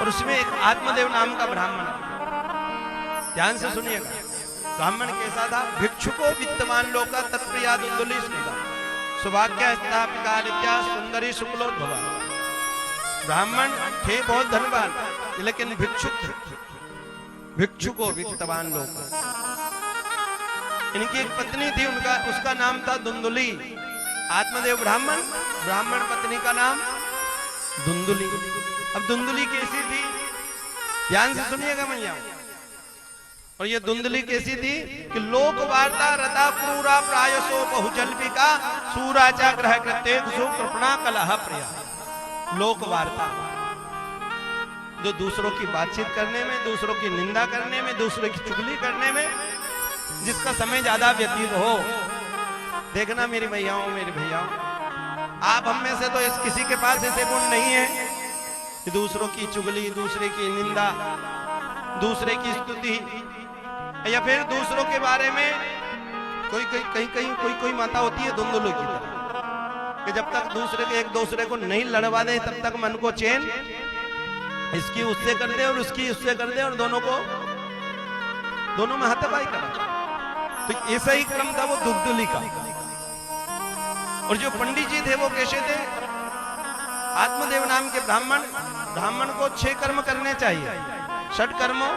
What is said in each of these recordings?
और उसमें एक आत्मदेव नाम का ब्राह्मण, ध्यान से सुनिएगा। ब्राह्मण कैसा था? भिक्षुको वित्तवान लोका तत्प्रिया दुंदुली स्नेहा सुभाग्य स्थापिका नित्या सुंदरी शुक्लोद्भवा। ब्राह्मण थे बहुत धनवान, लेकिन भिक्षुक थे। भिक्षुको वित्तवान लोग। इनकी एक पत्नी थी, उनका उसका नाम था दुंदुली। आत्मदेव ब्राह्मण, ब्राह्मण पत्नी का नाम दुंदुली। अब दुंदुली कैसी थी? ध्यान से सुनिएगा मैया। और ये दुंदुली कैसी थी कि लोक वार्ता रता क्रूरा प्रायसो बहुजल्पिका सूराचा ग्रह कृत्य कृपणा कलह प्रिया। लोक वार्ता, जो दूसरों की बातचीत करने में, दूसरों की निंदा करने में, दूसरों की चुगली करने में जिसका समय ज्यादा व्यतीत हो। देखना मेरी भैयाओं, मेरे भैयाओं, आप हम में से तो इस किसी के पास ऐसे गुण नहीं है कि दूसरों की चुगली, दूसरे की निंदा, दूसरे की स्तुति, या फिर दूसरों के बारे में कोई माता होती है दुंदुली की तरह कि जब तक दूसरे के एक दूसरे को नहीं लड़वा दे तब तक मन को चैन, इसकी उससे कर दे और उसकी उससे कर दे और दोनों में हाथापाई करा। तो ऐसा ही क्रम था वो दुंदुली का। और जो पंडित जी थे वो कैसे थे? आत्मदेव नाम के ब्राह्मण को 6 कर्म करने चाहिए। षट कर्मों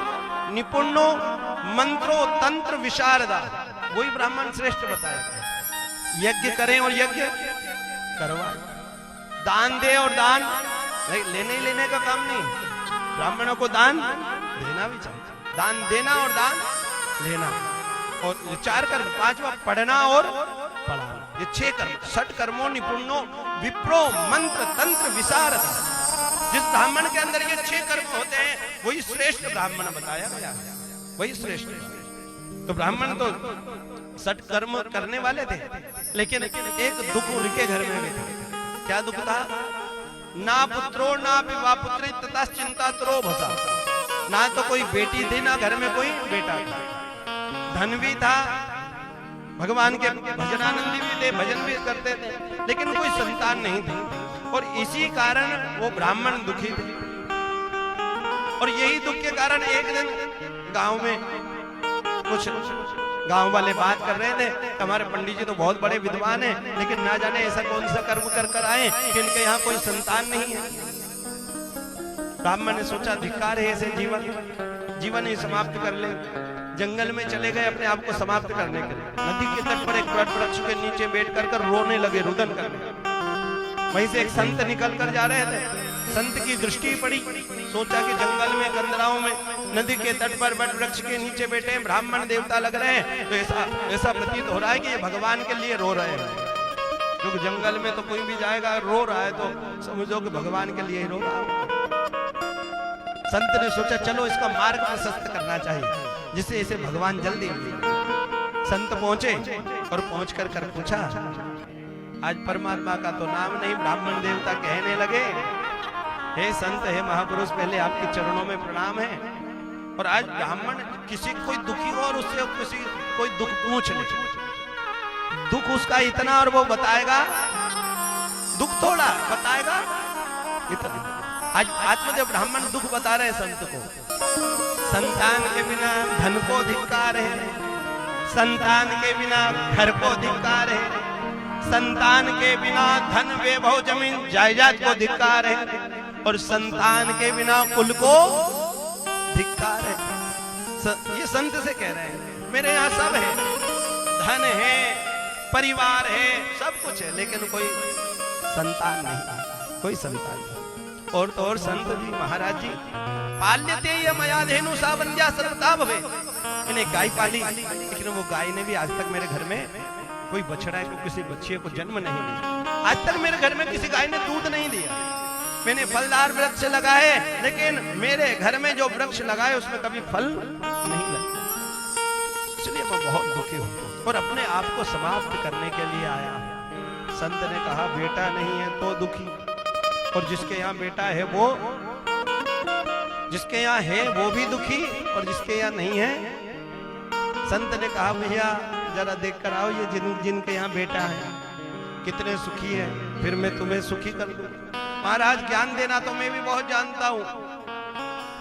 निपुणो मंत्रो तंत्र विशारदा, वही ब्राह्मण श्रेष्ठ बताया गया। यज्ञ करें और यज्ञ करवाएं, दान दे और दान लेने का काम नहीं। ब्राह्मणों को दान देना भी चाहिए, दान देना और दान लेना। और 4 कर्म, 5वां पढ़ना और पढ़ाना। ये 6 कर्म, षट कर्मों निपुणो विप्रो मंत्र तंत्र विशारदा। जिस ब्राह्मण के अंदर ये 6 कर्म होते हैं वही श्रेष्ठ ब्राह्मण बताया गया है, वही श्रेष्ठ। तो ब्राह्मण तो षट कर्म करने वाले थे, लेकिन एक दुख उनके घर में भी था। क्या दुख था? ना पुत्रो ना विवाह पुत्री तथा चिंता त्रो भसा। ना तो कोई बेटी थी, ना घर में कोई बेटा था। धन भी था, भगवान के भजनानंदी भी थे, भजन भी करते थे, लेकिन कोई संतान नहीं थी। और इसी कारण वो ब्राह्मण दुखी थे। और यही दुख के कारण एक दिन गांव में कुछ गांव वाले बात कर रहे थे, हमारे पंडित जी तो बहुत बड़े विद्वान हैं, लेकिन ना जाने ऐसा कौन सा कर्म कर आए कि इनके यहाँ कोई संतान नहीं है। ब्राह्मण ने सोचा धिक्कार है ऐसे जीवन ही समाप्त कर ले। जंगल में चले गए अपने आप को समाप्त करने के लिए। नदी के तट पर एक वृक्ष के नीचे बैठ कर रोने लगे, रुदन करने। वहीं से एक संत निकल कर जा रहे थे। संत की दृष्टि पड़ी, सोचा कि जंगल में गंदराओं में नदी के तट पर वट वृक्ष के नीचे बैठे हैं, ब्राह्मण देवता लग रहे हैं। तो ऐसा प्रतीत हो रहा है कि ये भगवान के लिए रो रहे हैं। क्योंकि जंगल में तो कोई भी जाएगा, रो रहा है तो समझो कि भगवान के लिए ही रो रहा है। संत ने सोचा चलो इसका मार्ग प्रशस्त करना चाहिए, जिससे इसे भगवान जल्दी मिले। संत पहुंचे और पहुंच कर पूछा, आज परमात्मा का तो नाम नहीं। ब्राह्मण देवता कहने लगे, हे संत, हे महापुरुष, पहले आपके चरणों में प्रणाम है। और आज ब्राह्मण किसी कोई दुखी हो और उससे किसी कोई दुख पूछ ले, दुख उसका इतना और वो बताएगा, दुख थोड़ा बताएगा इतना। आज आत्मदेव ब्राह्मण दुख बता रहे संत को। संतान के बिना धन को धिक्कार है, संतान के बिना घर को धिक्कार है, संतान के बिना धन वैभव जमीन जायदाद को धिक्कार है, और संतान के बिना कुल को धिक्कार है। ये संत से कह रहे हैं, मेरे यहाँ सब है, धन है, परिवार है, सब कुछ है, लेकिन कोई संतान नहीं, कोई संतान नहीं। और तो और संत जी महाराज जी, पाल्यते ये मया धेनु सा बंध्या सर्वता भवे। इन्हें गाय पाली, लेकिन वो गाय ने भी आज तक मेरे घर में कोई बछड़ा को, किसी बच्चे को जन्म नहीं दिया। आज तक मेरे घर में किसी गाय ने दूध नहीं दिया। मैंने फलदार वृक्ष लगाए, लेकिन मेरे घर में जो वृक्ष लगाए उसमें कभी फल नहीं लगा। इसलिए मैं बहुत दुखी हूं और अपने आप को समाप्त करने के लिए आया। संत ने कहा, बेटा नहीं है तो दुखी, और जिसके यहाँ बेटा है वो, जिसके यहाँ है वो भी दुखी, और जिसके यहाँ नहीं है। संत ने कहा, भैया जरा देख कर आओ, ये जिनके यहाँ बेटा है कितने सुखी है, फिर मैं तुम्हें सुखी कर दूं। महाराज ज्ञान देना तो मैं भी बहुत जानता हूँ,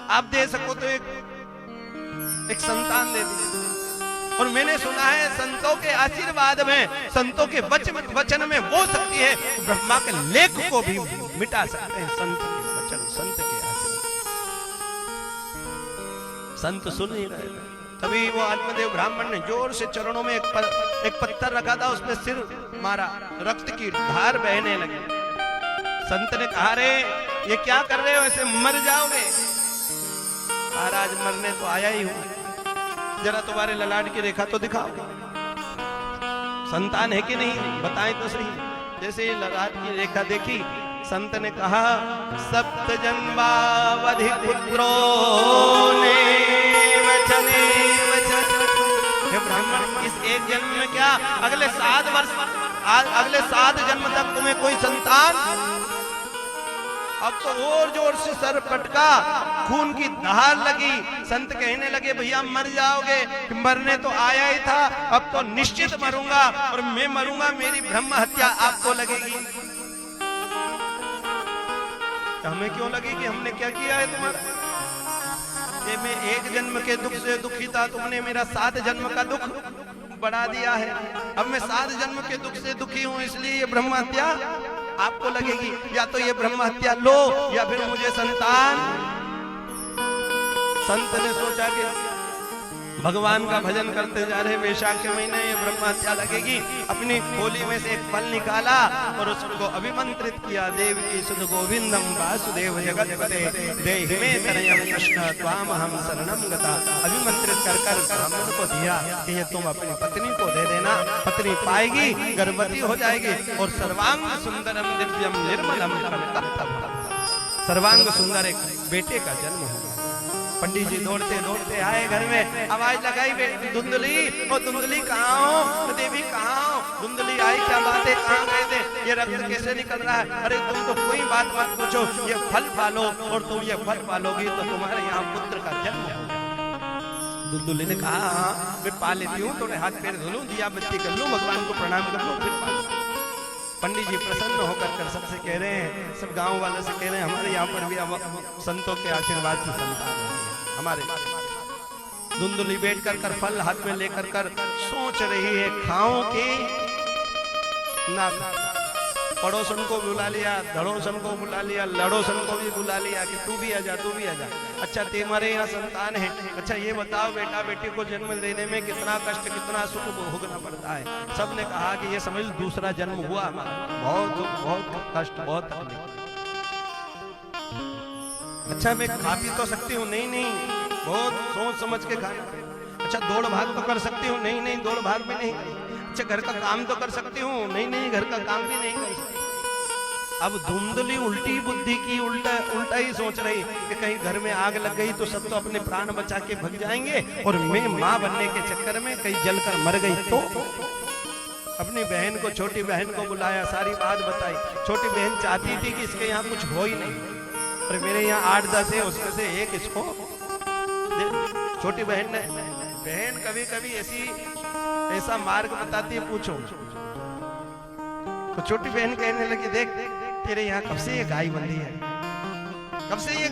आप दे सको तो एक संतान दे दीजिए। और मैंने सुना है संतों के आशीर्वाद में, संतों के वचन में वो शक्ति है ब्रह्मा के लेख को भी मिटा सकते हैं। संत के वचन, संत के आशीर्वाद, संत सुन ही रहे थे। तभी वो आत्मदेव ब्राह्मण ने जोर से चरणों में एक पत्थर रखा था, उसमें सिर मारा, रक्त की धार बहने लगी। संत ने कहा, रे ये क्या कर रहे हो, ऐसे मर जाओगे। महाराज मरने तो आया ही हूं, जरा तुम्हारे ललाट की रेखा तो दिखाओ, संतान है कि नहीं, बताएं तो सही। जैसे ललाट की रेखा देखी, संत ने कहा, सप्त जन्मावधि पुत्रो ने वचने वचन। हे ब्राह्मण, इस एक जन्म में क्या अगले 7 वर्ष, अगले 7 जन्म तक तुम्हें कोई संतान? अब तो और जोर से सर पटका, खून की धार लगी। संत कहने लगे, भैया मर जाओगे, मरने तो आया ही था, अब तो निश्चित मरूंगा, और मैं मरूंगा, मेरी ब्रह्म हत्या आपको लगेगी। हमें क्यों लगेगी, हमने क्या किया है तुम्हारा? ये मैं एक जन्म के दुख से दुखी था, तुमने मेरा 7 जन्म का दुख बढ़ा दिया है। अब मैं 7 जन्म के दुख से दुखी हूं, इसलिए ये ब्रह्म हत्या आपको लगेगी। या तो ये ब्रह्म हत्या लो, या फिर मुझे संतान। संत ने सोचा कि भगवान का भजन करते जा रहे, वैशाख के महीने ये ब्रह्म हत्या लगेगी। अपनी खोली में से एक फल निकाला और उसको अभिमंत्रित किया, देव की सुध गोविंदम वासुदेव जगतपते देहि मे तनयं कृष्ण त्वामहं शरणं गता। अभिमंत्रित कर कर ब्राह्मण को दिया कि ये तुम अपनी पत्नी को दे देना, पत्नी पाएगी, गर्भवती हो जाएगी, और सर्वांग सुंदरम दिव्यम निर्मलम सर्वांग सुंदर एक बेटे का जन्म होगा। पंडित जी दौड़ते दौड़ते आए घर में, आवाज लगाई, धुंधली, ओ धुंधली कहाँ हो, देवी कहाँ हो? धुंधली आई, क्या बात है, कहाँ गए थे, ये रक्त कैसे निकल रहा है? अरे तुम तो कोई बात मत पूछो, ये फल पालो, और तुम ये फल पालोगी तो तुम्हारे यहाँ पुत्र का जन्म होगा। धुंधली ने कहा, हाँ मैं पा लेती हूँ, थोड़े हाथ पैर धो लूं, दिया बत्ती कर लूं, भगवान को प्रणाम कर लूं, फिर पालूं। पंडित जी प्रसन्न होकर सबसे कह रहे हैं, सब गांव वालों से कह रहे हैं, हमारे यहाँ पर भी संतों के आशीर्वाद से संतान हमारे। धुंधली बैठ कर फल हाथ में लेकर कर सोच रही है, खाओ के ना। पड़ोसन को बुला लिया, धड़ोसन को बुला लिया, लड़ोसन को भी बुला लिया कि तू भी आजा, तू भी आजा। अच्छा तुम्हारे यहाँ संतान है, अच्छा ये बताओ बेटा बेटी को जन्म देने में कितना कष्ट कितना सुख भोगना पड़ता है। सबने कहा कि ये समझ दूसरा जन्म हुआ हमारा, बहुत दुख, बहुत कष्ट, बहुत तकलीफ। अच्छा मैं खा पी तो सकती हूँ, नहीं नहीं, बहुत सोच समझ के खाना। अच्छा दौड़ भाग तो कर सकती हूँ, नहीं नहीं, दौड़ भाग भी नहीं। अच्छा घर का काम तो कर सकती हूँ, नहीं नहीं, घर का काम भी नहीं कर सकती। अब धुंधली उल्टी बुद्धि की, उल्टा ही सोच रही कि कहीं घर में आग लग गई तो सब तो अपने प्राण बचा के भग जाएंगे, और मैं माँ बनने के चक्कर में कहीं जलकर मर गई तो। अपनी बहन को, छोटी बहन को बुलाया, सारी बात बताई। छोटी बहन चाहती थी कि इसके यहाँ कुछ हो ही नहीं, और मेरे यहाँ 8-10 है, उसमें से एक इसको। छोटी बहन ने, बहन कभी कभी ऐसा मार्ग बताती है, पूछो। तो छोटी बहन कहने लगी, देख तेरे यहाँ कब से ये गाय बंधी है, कब से ये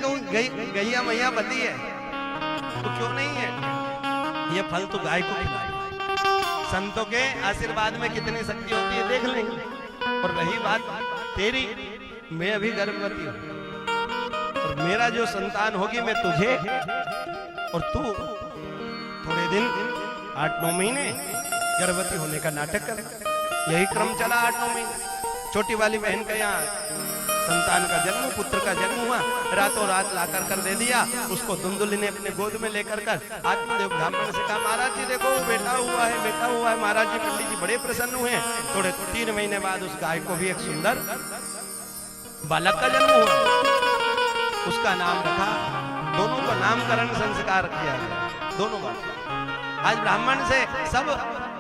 गैया मैया बंधी है, तो क्यों नहीं है? ये फल तो गाय को खिलाए। संतों के आशीर्वाद में कितनी शक्ति होती है देख लेंगे। और रही बात तेरी, मैं अभी गर्भवती हूँ, और मेरा जो संतान होगी मैं तुझे, और तू थोड़े दिन 8-9 महीने गर्भवती होने का नाटक कर। यही क्रम चला 8-9 महीने। छोटी वाली बहन का यहाँ संतान का जन्म, पुत्र का जन्म हुआ, रातों रात लाकर कर दे दिया। उसको धुंधली ने अपने गोद में लेकर कर आत्मदेव ब्राह्मण से कहा, महाराज जी देखो बेटा हुआ है, बेटा हुआ है। महाराज जी पंडित जी बड़े प्रसन्न हुए। थोड़े 3 महीने बाद उस गाय को भी एक सुंदर बालक का जन्म हुआ, उसका नाम रखा। दोनों का नामकरण संस्कार किया गया, दोनों का। आज ब्राह्मण से सब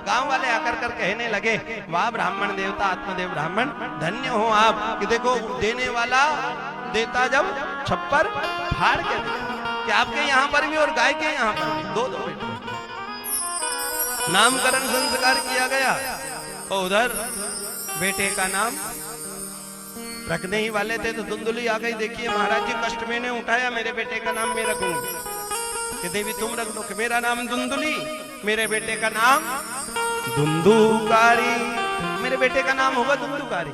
गांव वाले आकर कर कहने लगे, वाह ब्राह्मण देवता आत्मदेव ब्राह्मण, धन्य हो आप कि देखो देने वाला देता जब छप्पर फाड़ के कि आपके यहाँ पर भी और गाय के यहाँ पर भी दो बेटे। नामकरण संस्कार किया गया, और उधर बेटे का नाम रखने ही वाले थे तो धुंधुली आ गई। देखिए महाराज जी कष्ट में ने उठाया, मेरे बेटे का नाम मैं रखूंगी कि देवी तुम रख दो कि मेरा नाम धुंधुली, मेरे बेटे का नाम धुंधुकारी, मेरे बेटे का नाम होगा धुंधुकारी।